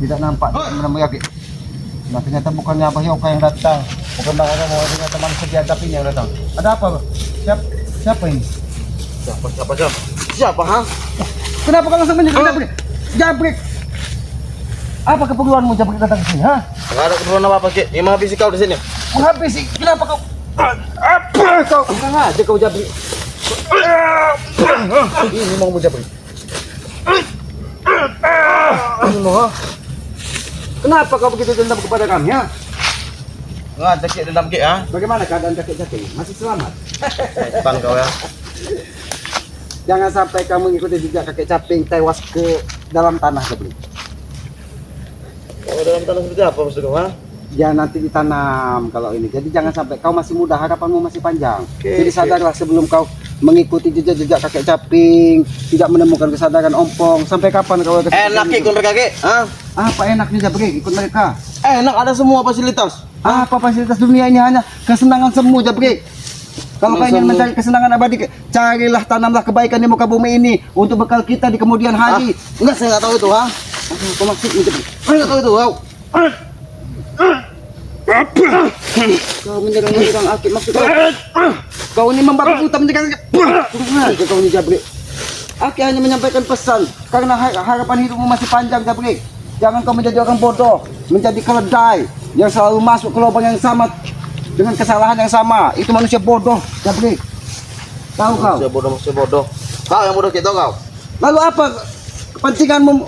Tidak nampak menemui Aki. Nah ternyata bukannya Abah Yoka yang datang. Bukan Bang Odo, ternyata manusia biadab ini yang datang. Ada apa? Siapa ini? Siapa, ha? Kenapa kau langsung menyerang Jabrik? Jabrik! Apa keperluanmu Jabrik datang ke sini, ha? Enggak ada keperluan apa-apa, Ki. Ini menghabisi kau di sini. Menghabisi, kenapa kau? Apa kau? Tenang aja kau Jabrik. Ini mau Jabrik. Ini mau, ha? Kenapa kau begitu dendam kepada kami, ha? Enggak ada Ki dendam, Ki, ha? Bagaimana keadaan kakek-kakek? Masih selamat? Setan kau ya. Jangan sampai kamu mengikuti jejak kakek Caping tewas ke dalam tanah Jabrik. Kalau dalam tanah seperti apa maksud kau, ha? Ya nanti ditanam kalau ini. Jadi jangan sampai kau masih muda, harapanmu masih panjang. Jadi sadarlah sebelum kau mengikuti jejak-jejak kakek Caping, tidak menemukan kesadaran ompong. Sampai kapan kau Enak Ki ikut mereka, Ki. Ha? Apa enaknya Jabrik ikut mereka? Enak, ada semua fasilitas. Apa fasilitas dunia ini hanya kesenangan semu Jabrik. Kalau kau ingin mencari kesenangan abadi, carilah tanamlah kebaikan di muka bumi ini untuk bekal kita di kemudian hari. Enggak, saya enggak tahu itu, ha? Kau maksudnya Jabrik? Saya enggak tahu itu, kau. Kau menyerang Aki maksud kau? Kau ini membabi buta menyerang Aki. Kau ini Jabrik. Aki hanya menyampaikan pesan karena harapan hidupmu masih panjang Jabrik. Jangan kau menjadi orang bodoh, menjadi keledai yang selalu masuk ke lubang yang sama dengan kesalahan yang sama. Itu manusia bodoh Jabrik. Tahu kau? Manusia bodoh. Kau yang bodoh gitu kau. Lalu apa kepentinganmu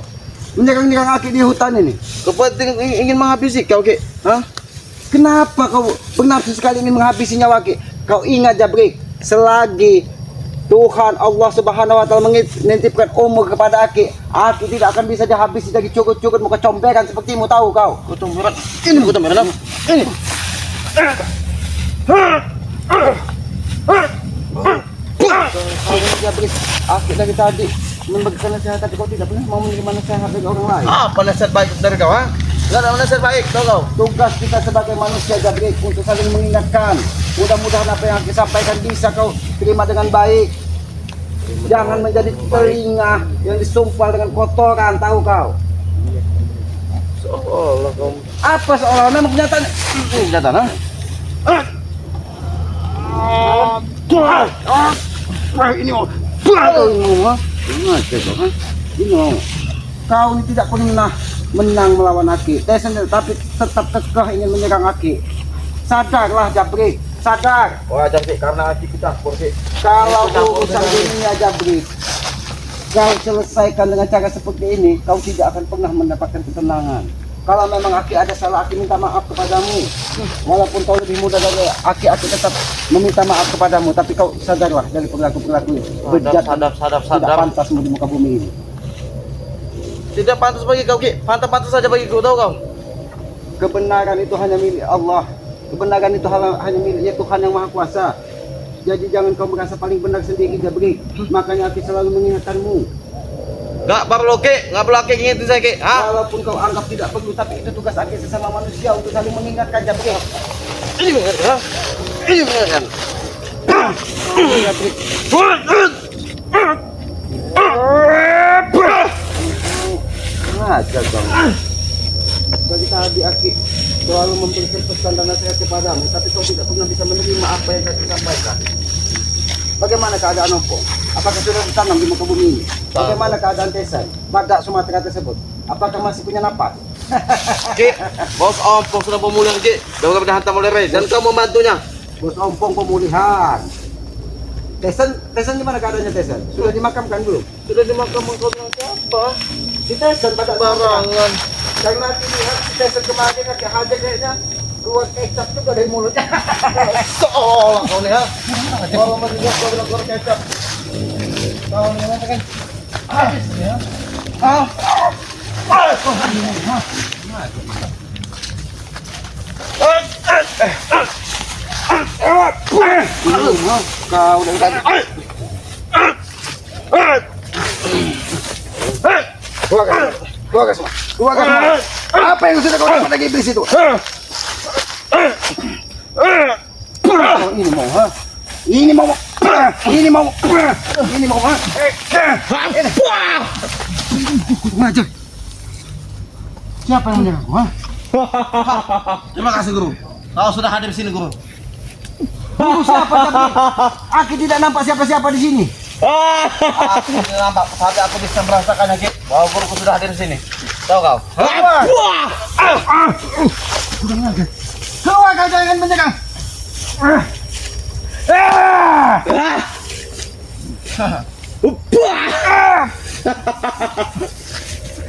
menyerang Aki di hutan ini? Kepenting ingin menghabisi kau, Ki. Hah? Kenapa kau bernafsu sekali ingin menghabisi nyawa Ki? Kau ingat Jabrik, selagi Tuhan Allah Subhanahu wa taala menitipkan umur kepada Aki tidak akan bisa dihabisi dari cugut-cugut muka comberan sepertimu, tahu kau? Comberan. Ini bukan comberan. Ini. Jabrik, Aki dari tadi memberikan nasihat tapi kau tidak pernah mau menerima nasihat dari orang lain. Apa nasihat baik dari kau, ha? Enggak ada nasihat baik, tahu kau? Tugas kita sebagai manusia Jabrik untuk saling mengingatkan. Mudah-mudahan apa yang Aki sampaikan bisa kau terima dengan baik. Jangan menjadi telinga yang disumpal dengan kotoran, tahu kau? Seolah kau. Apa seolah memang kenyataan? Kenyataan, ha? Ini mau. Ini mau. Kau ini tidak pernah menang melawan Aki, tapi tetap kekeh ingin menyerang Aki. Sadarlah Jabrik, sadar. Wah, Jabrik, karena Aki kita porsi. Kalau urusan dunia Jabrik, kau selesaikan dengan cara seperti ini, kau tidak akan pernah mendapatkan ketenangan. Kalau memang Aki ada salah, Aki minta maaf kepadamu. Walaupun kau lebih muda dari Aki tetap meminta maaf kepadamu. Tapi kau sadarlah dari perilaku-perilaku bejat, Sadap. tidak pantas di muka bumi ini. Tidak pantas bagi kau, Ki. Pantas saja bagi kau, tahu kau? Kebenaran itu hanya milik Allah. Kebenaran itu hanya miliknya Tuhan yang Maha Kuasa. Jadi jangan kau merasa paling benar sendiri Jabrik. Makanya Aki selalu mengingatkanmu. Enggak perlu, Ki. Enggak perlu Ki ingetin saya, Ki. Ha? Walaupun kau anggap tidak perlu, tapi itu tugas Aki sesama manusia untuk saling mengingatkan Jabrik. Ini mengingatkan, ha? Ini mengingatkan. Jabrik. Ngajar kau. Dari tadi Aki selalu memberikan pesan dan nasihat kepadamu, tapi kau tidak pernah bisa menerima apa yang saya sampaikan. Bagaimana keadaan Ompong? Apakah sudah ditanam di muka bumi ini? Bagaimana keadaan Tesan, badak Sumatera tersebut? Apakah masih punya napas? Ki, bos Ompong sudah pemulihan, Ki. Sudah dihantam oleh Rey dan kau membantunya. Bos Ompong pemulihan. Tesan gimana keadaannya Tesan? Sudah dimakamkan belum? Sudah dimakamkan, kau bilang siapa? Si Tesan badak Barangan. Karena dilihat si Tesan kemarin kakek Hajar kayaknya keluar kecap juga dari mulutnya. Seolah kau nih, ha? Kalau masih lihat kau bilang keluar kecap. Kau nih mengatakan habis ya. Kau dari tadi. Keluarga semua. Apa yang sudah kau dapat dari iblis itu? Ini mau, ha? Ini mau, ha? Ngajar. Siapa yang menyerangku? Ha? Terima kasih guru. Kau sudah hadir di sini guru. Guru siapa Jabrik? Aki tidak nampak siapa-siapa di sini. Aku tidak nampak, tapi aku bisa merasakannya Ki. Bahwa guruku sudah hadir di sini. Tahu kau? Kurang ajar. Keluar kau jangan menyerang.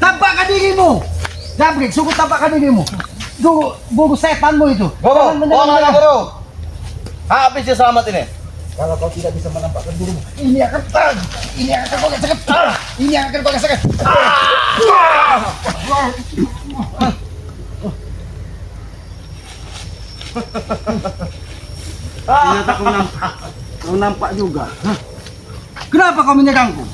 Tampakkan dirimu. Jabrik, suku tampakkan dirimu. Guru setanmu itu. Guru, Jangan menyerang. guru. Habis dia selamat ini. Kalau kau tidak bisa menampakkan dirimu, ini akan kau rasakan. Ini akan kau rasakan. Ternyata kau nampak juga. Hah? Kenapa kau menyerangku?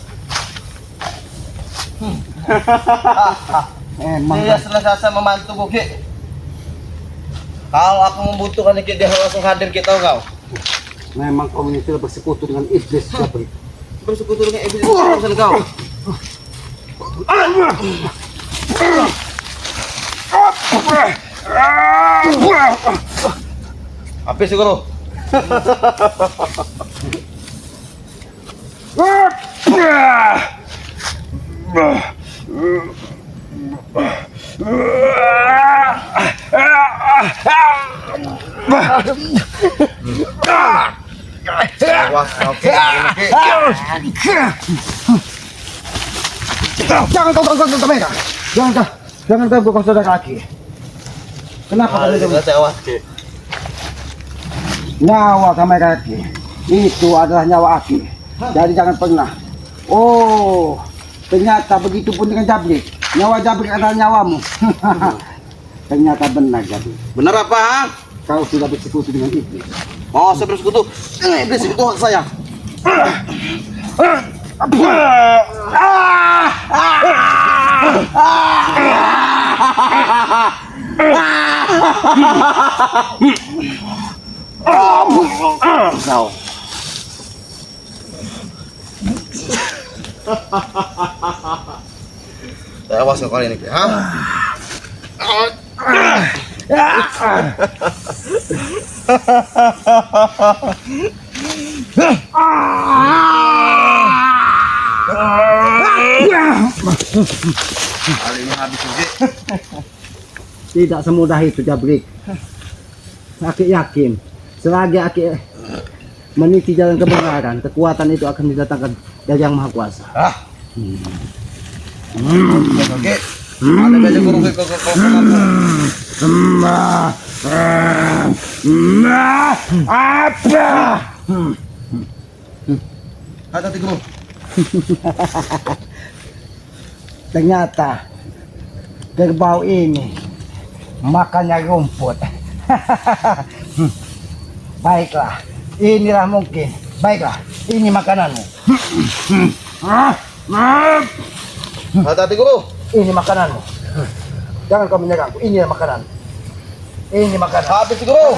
Emang Dia selesai membantu Ki. Kalau aku membutuhkan Ki, dia langsung hadir Ki, tahu kau? memang kau ini sudah bersekutu dengan iblis, Jabrik. Bersekutu dengan iblis urusan kau. Habis sih guru. Wah, oke. Jangan kau ganggu mereka. Jangan ganggu kau saudara Aki. Kenapa kau itu? Tewas Ki. Nyawa kami Aki itu adalah nyawa Aki. Jadi jangan pernah. Oh, ternyata begitu pun dengan Jabrik. Nyawa Jabrik adalah nyawamu. Ternyata benar Jabrik. Benar apa? Ha? Kau sudah bersekutu dengan iblis. Oh, saya bersekutu dengan iblis, itu hak saya. Kau. Tewas kau kali ini Ki. Ha? Kali ini habis Ki. Tidak semudah itu Jabrik. Aki yakin selagi Aki meniti jalan kebenaran, kekuatan itu akan didatangkan dari Yang Maha Kuasa. Ah. Oke. Ada baju guru ke Apa? hati guru. Ternyata kerbau ini makannya rumput. Baiklah, inilah mungkin. Baiklah, ini makananmu. Hati guru. Ini makananmu. Jangan kau menyerangku. Ini makanan. Ini makanan. Habis guru.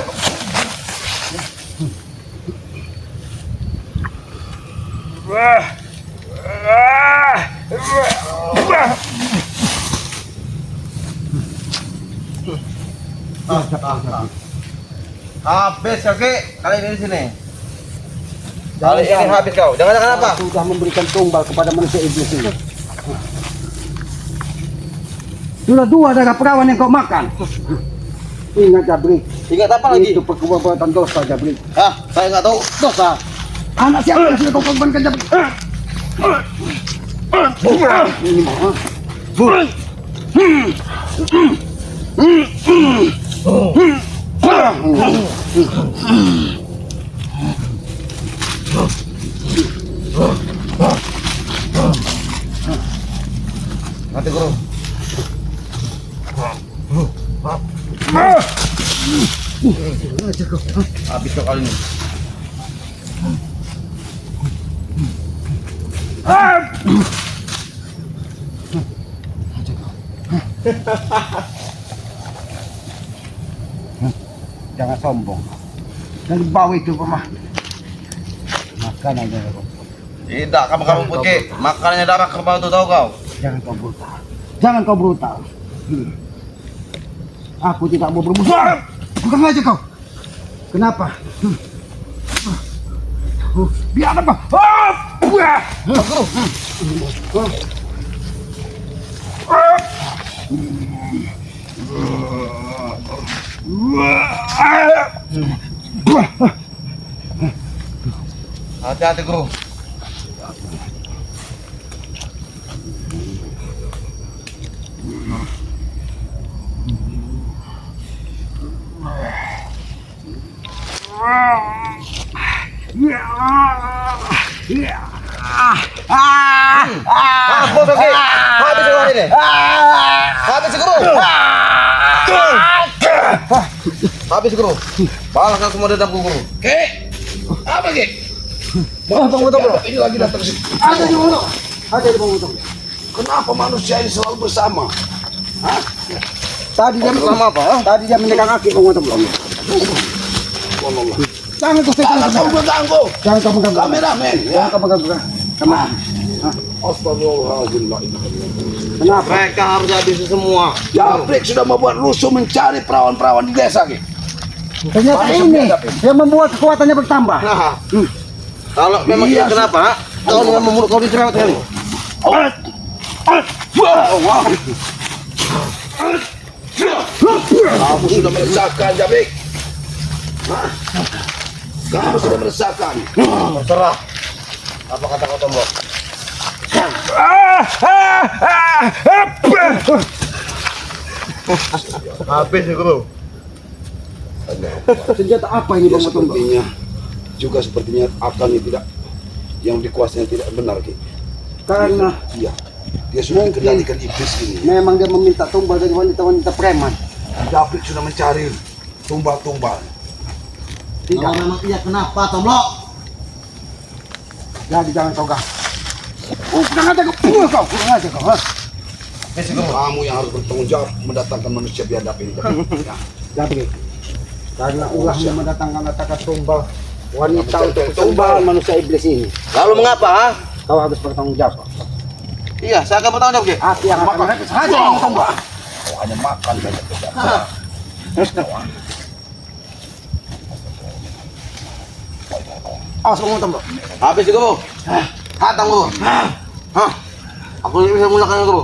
Habis oke. Kali ini di sini. Kali ini habis kau. Jangan apa? Sudah memberikan tumbal kepada manusia iblis ini. Sudah 2 darah perawan yang kau makan. Ingat Jabrik. Ingat apa lagi? Itu perbuatan dosa Jabrik. Ah, saya nggak tahu. Dosa. Anak siapa yang sudah kau korbankan Jabrik? Ini mah. Hati guru. Habis kau kali ini. Jangan sombong. Dan bau itu mah. Makan aja kau. Tidak, kamu putih. Makanannya darah kerbau itu tahu kau. Jangan kau brutal. Jangan kau brutal. Aku tidak mau bermusuh. Bukan aja kau. Kenapa? Biar apa? Hati-hati guru. Bos oke. Habis guru ini. Habis guru. Habis guru. Balaskan semua dendamku guru. Oke. Apa Ki? Bang Motor bro. Ini lagi datang sini. Ada di Motor. Ada di Bang Motor. Kenapa manusia ini selalu bersama? Tadi dia Lama apa? Tadi dia menekan kaki Bang Motor belum. Wallah. Jangan kau Jangan kamu mengganggu. Jangan kamu ganggu. Kameramen Jangan ya. kamu ganggu. Kenapa? Astagfirullahaladzim. La ilaha illallah. Kenapa? Mereka harus habisi semua. Jabrik sudah membuat rusuh mencari perawan-perawan di desa Ki. Ternyata ini yang membuat kekuatannya bertambah. Nah, kalau memang Iya, iya, kenapa? Kau dengan memuruk kau dicerewet kali. Kamu sudah meresahkan Jabrik. Hah? Kamu sudah meresahkan. Terserah. Apa kata kau tombol? Habis ya guru. Senjata apa ini Ya, Bang Motor? sepertinya juga sepertinya akan tidak yang dikuasai tidak benar Ki. Karena Iya. Dia sudah dikendalikan iblis ini. memang dia meminta tumbal dari wanita-wanita preman. Jabrik sudah mencari tumbal-tumbal. Tidak. memang iya kenapa tombol? Jadi jangan kau ganggu. Kurang aja kau. Kurang aja kau. Ha? Habis guru. Kamu yang harus bertanggung jawab mendatangkan manusia biadab ini. Ya. Jadi karena ulahnya mendatangkan kata tumbal wanita Mencari untuk tumbal. persembahan manusia iblis ini. Lalu mengapa? Ha? Kau harus bertanggung jawab. Iya, saya akan bertanggung jawab, Ki. Aku yang akan habis saja Bang Motor. Kau hanya makan saja. Awas Bang Motor. Habis guru. Hatang guru. Hah? Aku ini bisa menggunakan guru.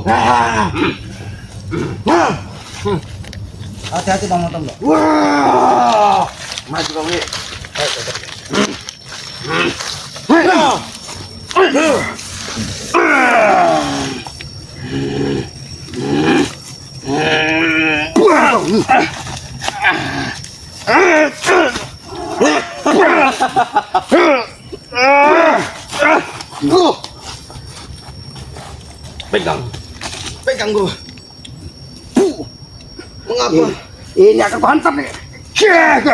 Hati-hati Bang Motor. Wah! Maju kamu ini. Guru. Pegang. Pegang guru. Mengapa? Ini akan kuhantam nih.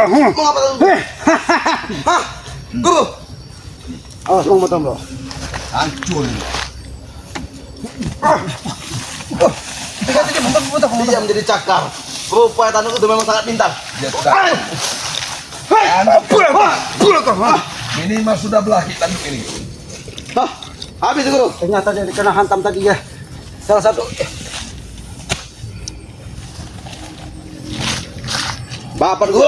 Mengapa? Hah? Guru. Awas Bang Motor. Hancur ini. Dia menjadi cakar. Rupanya tanduk itu memang sangat pintar. Dia tidak. Ini mah sudah belahi tanduk ini. Hah? Habis guru. Ternyata dia kena hantam tadi ya. Salah satu. Bapak guru.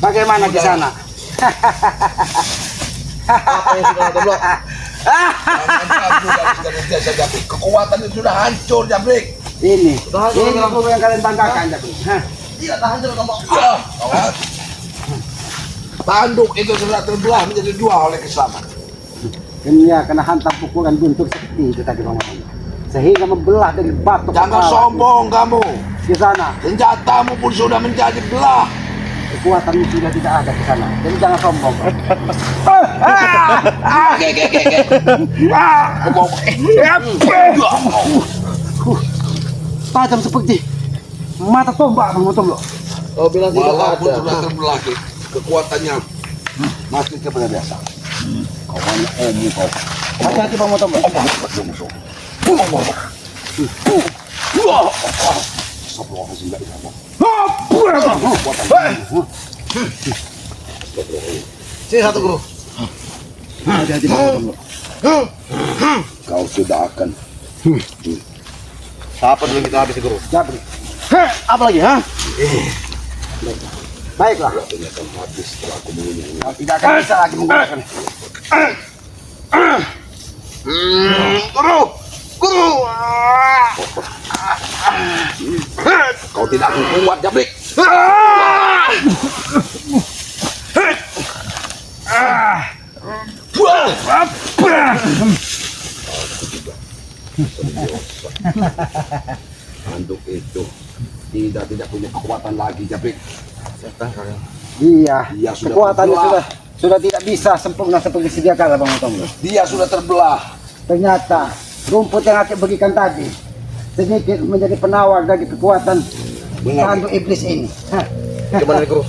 Bagaimana di sana? Apa yang sudah tombol? Kekuatannya sudah hancur Jabrik. Ini. Tahan, Ini tahan. guru yang kalian banggakan jadi. Tidak tahan dulu tombol. Awas. Tanduk itu sudah terbelah menjadi dua oleh keselamatan. Dunia kena hantam pukulan guntur seperti itu tadi Bang Motor. Sehingga membelah dari batu Jangan kepala sombong kamu. di sana. Senjatamu pun sudah menjadi belah. Kekuatanmu sudah tidak ada di sana. Jadi jangan sombong. Tajam seperti mata tombak Bang Motor. Oh, bilang tidak Walaupun ada. sudah terbelah kekuatannya masih kepada biasa. Kau hanya omong kau. Hati-hati Bang Motor. Sini satu guru. Hati-hati Bang Motor. Kau sudah akan Siapa dulu kita habis guru? Jabri. Apa lagi, ha? Baiklah. waktunya akan habis setelah aku mengunyahnya. Kau tidak akan bisa lagi menggunakan. Guru! Guru! Kau tidak akan kuat, Jabrik. Untuk itu tidak punya kekuatan lagi, Jabrik. Dia Dia sudah kekuatannya terbelah. sudah tidak bisa sempurna seperti sedia kala Bang Otong. Dia sudah terbelah. Ternyata rumput yang aku berikan tadi sedikit menjadi penawar dari kekuatan Benar. tandu iblis ini. Hah. Gimana nih, guru?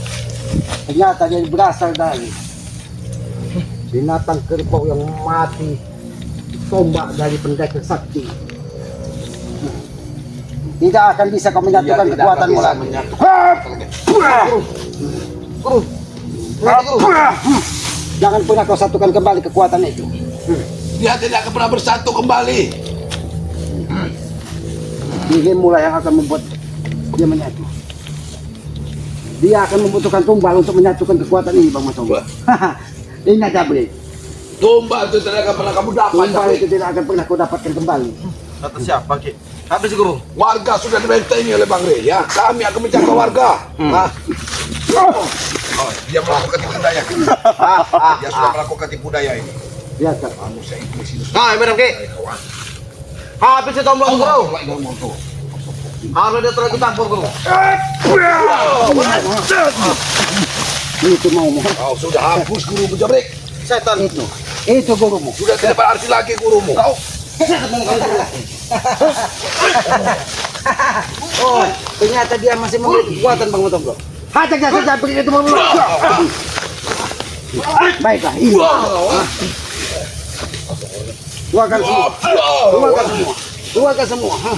Ternyata dia berasal dari binatang kerbau yang mati tombak dari pendekar sakti. Tidak akan bisa kau menyatukan Dia tidak kekuatanmu bisa lagi. menyatukan. Guru. Jangan pernah kau satukan kembali kekuatan itu. Dia tidak akan pernah bersatu kembali. Dirimu lah yang akan membuat dia menyatu. Dia akan membutuhkan tumbal untuk menyatukan kekuatan ini, Bang Matong. Ingat Jabri, Tumbal itu tidak akan pernah kamu dapat, tumbal Jabrik. itu tidak akan pernah kau dapatkan kembali. Kata siapa, Ki? Habis guru. Warga sudah dibentengi oleh Bang Rey, ya. Kami akan menjaga warga. Hah? Oh, dia melakukan tipu daya. Dia sudah melakukan tipu daya ini. Ya, Kak. Manusia iblis itu Nah, benar, Ki. Habis itu tombol, guru. Harus dia terus campur, guru. Itu maumu. Kau sudah hapus gurumu, Jabrik. Setan. Itu gurumu. Sudah tidak berarti lagi gurumu. Kau Oh, ternyata dia masih memiliki kekuatan, Bang Matong. Hajar saja Jabri itu mau. Baiklah, ini. Keluarkan semua. Keluarkan semua. Keluarkan semua. Hah.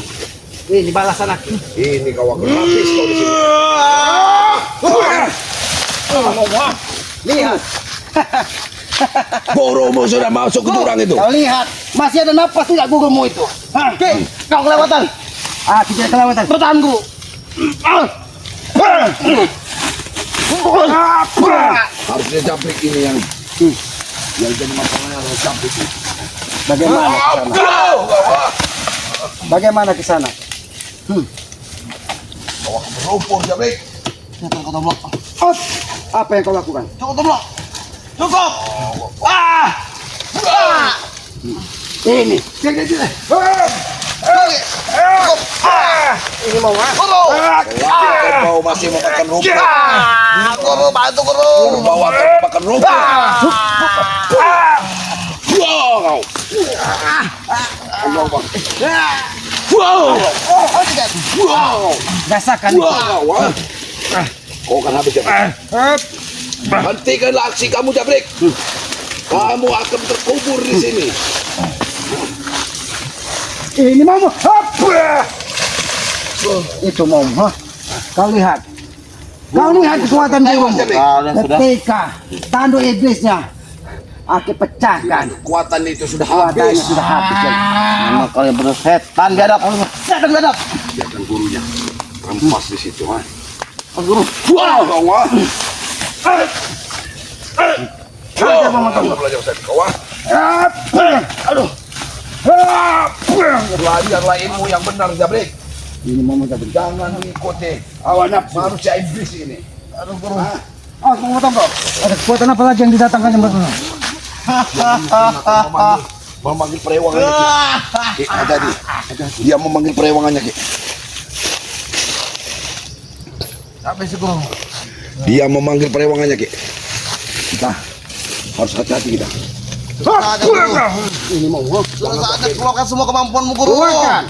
Ini balasan aku. ini kau akan habis kau di sini. Lihat. Gurumu sudah masuk ke jurang itu. Kau lihat, masih ada napas tidak gurumu itu? Hah? Kau kelewatan. Ah, tidak kelewatan. Bertahan guru. Harusnya Jabrik ini yang jadi masalahnya adalah Jabrik ini. Bagaimana ke sana? Bagaimana ke sana? Kau akan merumpur, Jabrik. Setan kau tombol. Ot, apa yang kau lakukan? Cukup tombol. Cukup. Ini. Ini mau ah? Guru. Kau masih memakan rumput. Guru, bantu guru. Guru bawa kau makan rumput. Wow. Wow. Wow. Rasakan. Wow. Kau akan habis, Jabrik. Hentikanlah aksi kamu, Jabrik. Kamu akan terkubur di sini. Ini mau. Itu mau. Hah? Kau lihat. Kau lihat kekuatan gurumu. Ketika tanduk iblisnya aku pecahkan. Kekuatan itu sudah Kekuatannya habis. sudah habis. Nama kalian benar setan biadab. Setan gadap. Biarkan gurunya rampas di situ, ha. Guru. Wow, kau, ha. Saja Bang Matong. Kamu belajar saya kau, ha. Aduh. Belajarlah ilmu yang benar, Jabrik. Ini mau Jabri. Jangan mengikuti hawa nafsu manusia iblis ini. Aduh, guru. Oh, Bang Matong. Ada kekuatan apa lagi yang didatangkan yang baru? Memanggil perewangannya, Ki. Hati-hati. Dia memanggil perewangannya, Ki. Habis itu guru. Dia memanggil perewangannya, Ki. Kita harus hati-hati kita. Ini mau. Sudah saatnya keluarkan semua kemampuanmu guru. Keluarkan.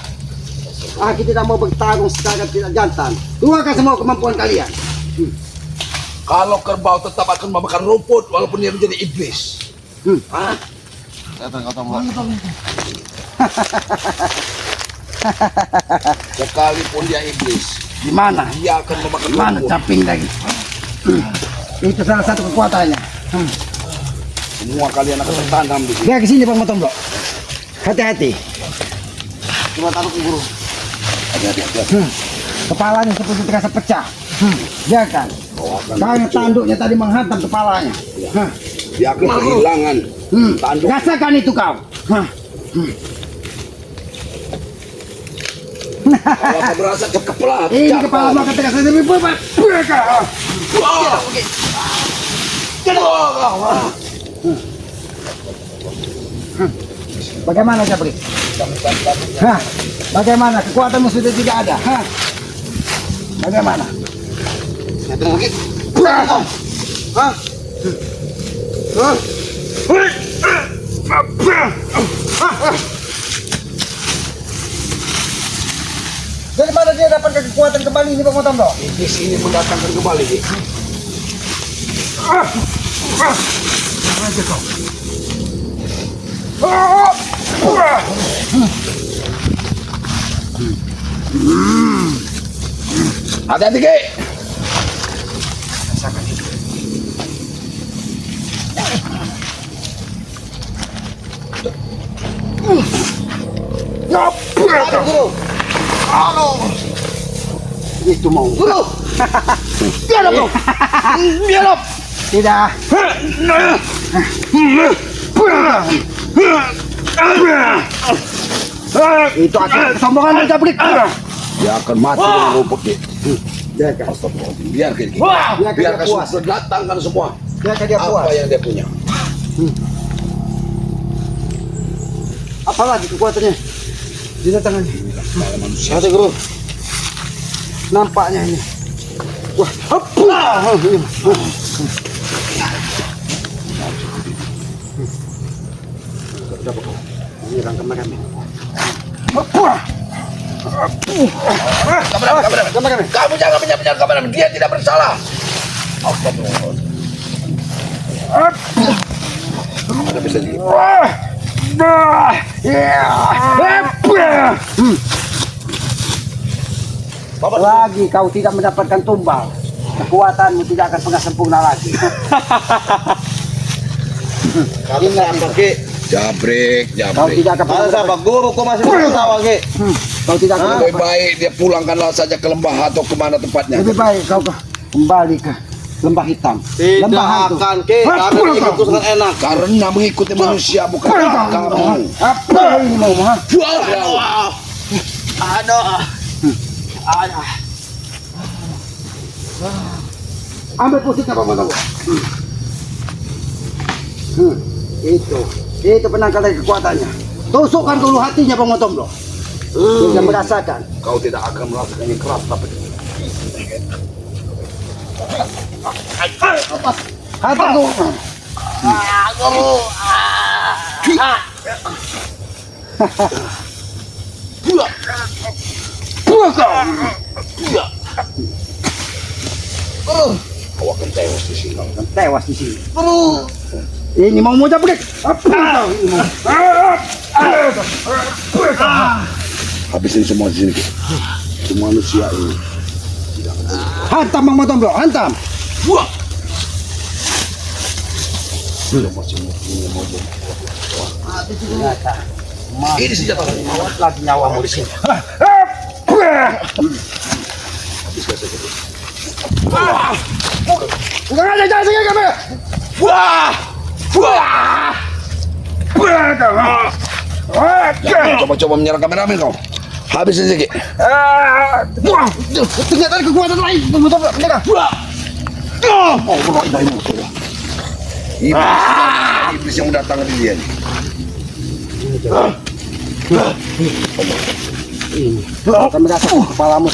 Aku tidak mau bertarung secara tidak jantan. Keluarkan semua kemampuan kalian. Kalau kerbau tetap akan memakan rumput walaupun dia menjadi iblis. Setan kau tombol. Sekalipun dia iblis, Di mana? dia akan memakan Di mana rumput. caping lagi? Itu salah satu kekuatannya. Semua kalian akan tertanam di sini. Dia ke sini Bang Motong Bro. Hati-hati. Coba taruh ke guru. Hati-hati. Kepalanya seperti terasa pecah. Ya kan? Karena tanduknya tadi menghantam kepalanya. Dia akan kehilangan tanduk. Rasakan itu kau. Kalau kau berasa ke kepala. Ini kepala maka terasa lebih berat. Bagaimana Jabri? Bagaimana? Kekuatanmu sudah tidak ada. Bagaimana? Datang lagi. Dari mana dia dapatkan kekuatan kembali ini Bang Motong Bro? Iblis ini mendatangkan kembali. Hati-hati Ki. Guru. Itu mau. Guru. Biar Bro. Biar. Tidak. Itu akibat kesombongan Jabri. Dia akan mati dengan rumput Ki. Jaga. Astagfirullahaladzim. Biarkan Ki. Biarkan dia Biarkan puas. semua datangkan semua. Biarkan dia puas. Apa yang dia punya. Apalagi kekuatannya di tangannya. Kepala manusia. Hati guru. Nampaknya ini. Wah, ini rangkam kami. Kameramen. Kamu jangan menyamar kameramen. Dia tidak bersalah. Astagfirullahaladzim. Ada bisa di. Lagi kau tidak mendapatkan tumbal, kekuatanmu tidak akan pernah sempurna lagi. Kalian apa Ki? Jabrik. Kau tidak akan pernah. Masa Pak Guru kok masih bertawa Ki? Kau tidak akan. Lebih baik dia pulangkanlah saja ke lembah atau kemana tempatnya. Lebih baik kau kembali ke lembah hitam. Tidak Lembah hantu. akan Ki, karena ikutku sangat enak. Karena mengikuti manusia bukan kamu. Apa ini mau? Aduh. Ambil posisinya Bang Motong. Itu penangkal dari kekuatannya. Tusukkan dulu hatinya Bang Motong Bro. Dia merasakan. Kau tidak akan merasakan yang keras tapi Hatiku. kau akan tewas di sini. Tewas di sini. Ini mau Jabrik. Apa ini mau? Habisin semua di sini. Ki. Semua manusia ini. Hantam Bang Motong Bro, hantam. Ini senjata. Lagi nyawamu di sini. Habiskan saja. Ki. Bukan aja jangan sekali kami. Jangan coba-coba menyerang kameramen kau. Habis saja Ki. Ternyata ada kekuatan lain. Bang Motong Bro, menjaga. Oh, berat dari musuh. Iblis yang mendatangkan dia. Kami rasa kepalamu.